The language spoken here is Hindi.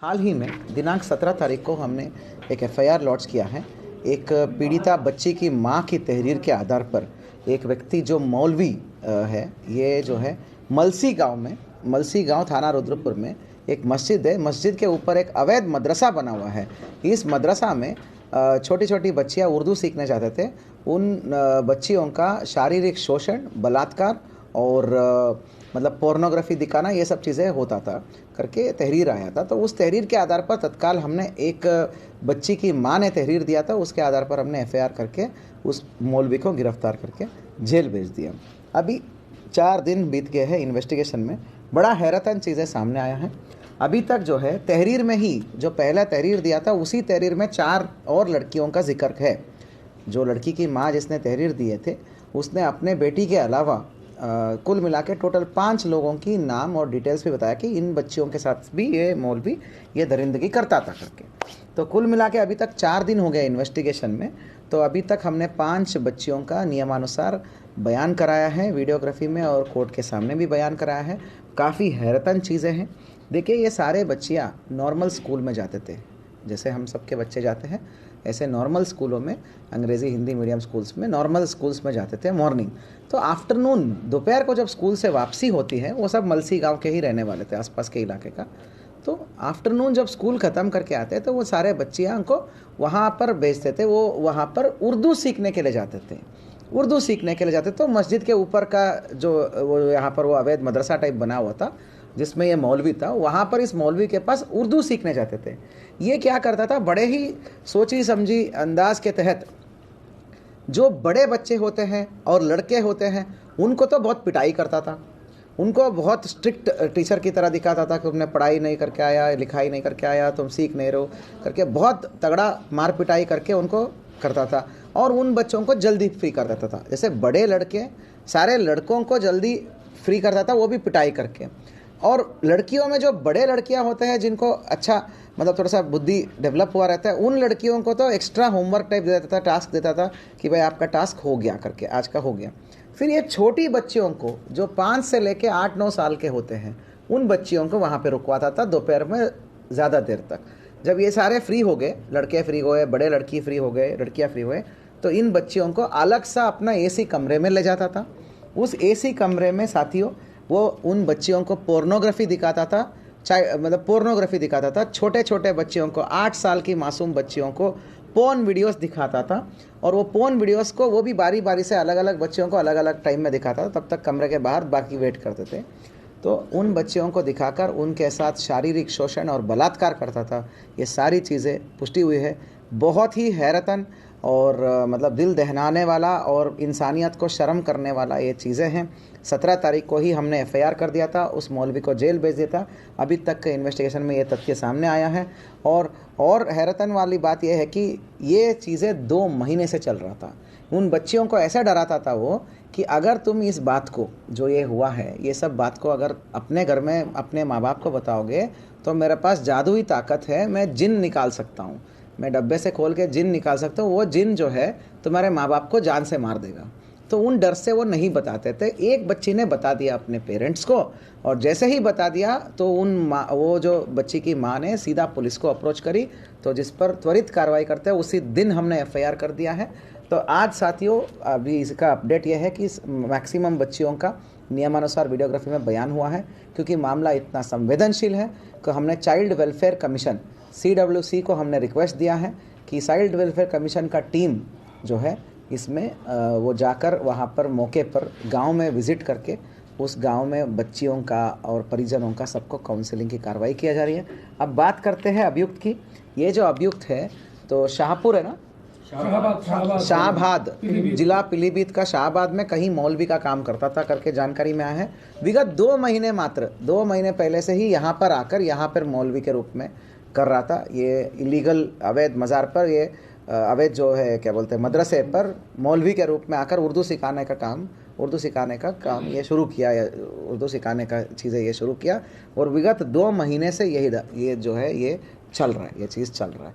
हाल ही में दिनांक 17 तारीख को हमने एक एफआईआर लॉन्च किया है। एक पीड़िता बच्ची की मां की तहरीर के आधार पर एक व्यक्ति जो मौलवी है, ये जो है मलसी गांव थाना रुद्रपुर में एक मस्जिद है। मस्जिद के ऊपर एक अवैध मदरसा बना हुआ है। इस मदरसा में छोटी छोटी बच्चियां उर्दू सीखने जाते थे। उन बच्चियों का शारीरिक शोषण, बलात्कार और मतलब पोर्नोग्राफी दिखाना, ये सब चीज़ें होता था करके तहरीर आया था। तो उस तहरीर के आधार पर तत्काल हमने एक बच्ची की मां ने तहरीर दिया था, उसके आधार पर हमने एफआईआर करके उस मौलवी को गिरफ्तार करके जेल भेज दिया। अभी 4 दिन बीत गए हैं इन्वेस्टिगेशन में। बड़ा हैरतन चीज़ें सामने आया है। अभी तक जो है तहरीर में ही जो पहला तहरीर दिया था, उसी तहरीर में 4 और लड़कियों का जिक्र है। जो लड़की की माँ जिसने तहरीर दिए थे, उसने अपने बेटी के अलावा कुल मिला के टोटल 5 लोगों की नाम और डिटेल्स भी बताया कि इन बच्चियों के साथ भी ये मौलवी ये दरिंदगी करता था करके। तो कुल मिला के अभी तक 4 दिन हो गए इन्वेस्टिगेशन में। तो अभी तक हमने 5 बच्चियों का नियमानुसार बयान कराया है वीडियोग्राफी में, और कोर्ट के सामने भी बयान कराया है। काफ़ी हैरतन चीज़ें हैं। देखिए, ये सारे बच्चियाँ नॉर्मल स्कूल में जाते थे, जैसे हम सबके बच्चे जाते हैं, ऐसे नॉर्मल स्कूलों में, अंग्रेज़ी हिंदी मीडियम स्कूल्स में, नॉर्मल स्कूल्स में जाते थे मॉर्निंग। तो आफ्टरनून, दोपहर को जब स्कूल से वापसी होती है, वो सब मलसी गांव के ही रहने वाले थे, आसपास के इलाके का। तो आफ्टरनून जब स्कूल ख़त्म करके आते तो वो सारे बच्चियाँ को वहाँ पर भेजते थे। वो वहाँ पर उर्दू सीखने के लिए जाते थे। उर्दू सीखने के लिए जाते तो मस्जिद के ऊपर का जो वो यहाँ पर वो अवैध मदरसा टाइप बना हुआ था, जिसमें ये मौलवी था, वहाँ पर इस मौलवी के पास उर्दू सीखने जाते थे। ये क्या करता था, बड़े ही सोची समझी अंदाज के तहत जो बड़े बच्चे होते हैं और लड़के होते हैं, उनको तो बहुत पिटाई करता था। उनको बहुत स्ट्रिक्ट टीचर की तरह दिखाता था कि तुमने पढ़ाई नहीं करके आया, लिखाई नहीं करके आया, तुम सीख नहीं रहो करके बहुत तगड़ा मार पिटाई करके उनको करता था। और उन बच्चों को जल्दी फ्री कर देता था। जैसे बड़े लड़के सारे लड़कों को जल्दी फ्री करता था, वो भी पिटाई करके। और लड़कियों में जो बड़े लड़कियां होते हैं, जिनको अच्छा मतलब थोड़ा सा बुद्धि डेवलप हुआ रहता है, उन लड़कियों को तो एक्स्ट्रा होमवर्क टाइप दे देता था, टास्क देता था कि भाई आपका टास्क हो गया करके, आज का हो गया। फिर ये छोटी बच्चियों को जो 5 से लेके 8-9 साल के होते हैं, उन बच्चियों को वहाँ पे रुकवाता था दोपहर में ज़्यादा देर तक। जब ये सारे फ्री हो गए, लड़के फ्री हो गए, बड़े लड़की फ्री हो गए, लड़कियाँ फ्री हुए, तो इन बच्चियों को अलग सा अपना एसी कमरे में ले जाता था। उस एसी कमरे में साथियों वो उन बच्चियों को पोर्नोग्राफी दिखाता था, मतलब पोर्नोग्राफी दिखाता था। छोटे छोटे बच्चियों को, 8 साल की मासूम बच्चियों को पोर्न वीडियोस दिखाता था। और वो पोर्न वीडियोस को वो भी बारी बारी से अलग अलग बच्चियों को अलग अलग टाइम में दिखाता था। तब तक कमरे के बाहर बाकी वेट करते थे। तो उन बच्चियों को दिखाकर उनके साथ शारीरिक शोषण और बलात्कार करता था। ये सारी चीज़ें पुष्टि हुई है। बहुत ही हैरतन और मतलब दिल दहलाने वाला और इंसानियत को शर्म करने वाला ये चीज़ें हैं। 17 तारीख को ही हमने एफआईआर कर दिया था, उस मौलवी को जेल भेज दिया था। अभी तक के इन्वेस्टिगेशन में ये तथ्य सामने आया है। और हैरतन वाली बात यह है कि ये चीज़ें 2 महीने से चल रहा था। उन बच्चियों को ऐसा डराता था वो कि अगर तुम इस बात को, जो ये हुआ है, ये सब बात को अगर अपने घर में अपने माँ बाप को बताओगे तो मेरे पास जादुई ताकत है, मैं जिन निकाल सकता हूँ, मैं डब्बे से खोल के जिन निकाल सकता हूँ। वो जिन जो है तुम्हारे माँ बाप को जान से मार देगा। तो उन डर से वो नहीं बताते थे। एक बच्ची ने बता दिया अपने पेरेंट्स को, और जैसे ही बता दिया तो वो जो बच्ची की माँ ने सीधा पुलिस को अप्रोच करी, तो जिस पर त्वरित कार्रवाई करते हैं उसी दिन हमने एफआईआर कर दिया है। तो आज साथियों अभी इसका अपडेट यह है कि मैक्सिमम बच्चियों का नियमानुसार वीडियोग्राफी में बयान हुआ है। क्योंकि मामला इतना संवेदनशील है कि हमने चाइल्ड वेलफेयर कमीशन CWC को हमने रिक्वेस्ट दिया है कि चाइल्ड वेलफेयर कमीशन का टीम जो है इसमें वो जाकर वहाँ पर मौके पर गांव में विज़िट करके उस गांव में बच्चियों का और परिजनों का सबको काउंसलिंग की कार्रवाई किया जा रही है। अब बात करते हैं अभियुक्त की। ये जो अभियुक्त है तो शाहपुर है ना, शाहबाद, जिला पीलीभीत का शाहबाद में कहीं मौलवी का काम करता था करके जानकारी में आया है। विगत 2 महीने, मात्र 2 महीने पहले से ही यहाँ पर आकर यहाँ पर मौलवी के रूप में कर रहा था। ये इलीगल अवैध मज़ार पर, ये अवैध जो है क्या बोलते हैं मदरसे पर मौलवी के रूप में आकर उर्दू सिखाने का काम ये शुरू किया, उर्दू सिखाने का चीज़ें ये शुरू किया। और विगत 2 महीने से ये जो है ये चल रहा है, ये चीज़ चल रहा है।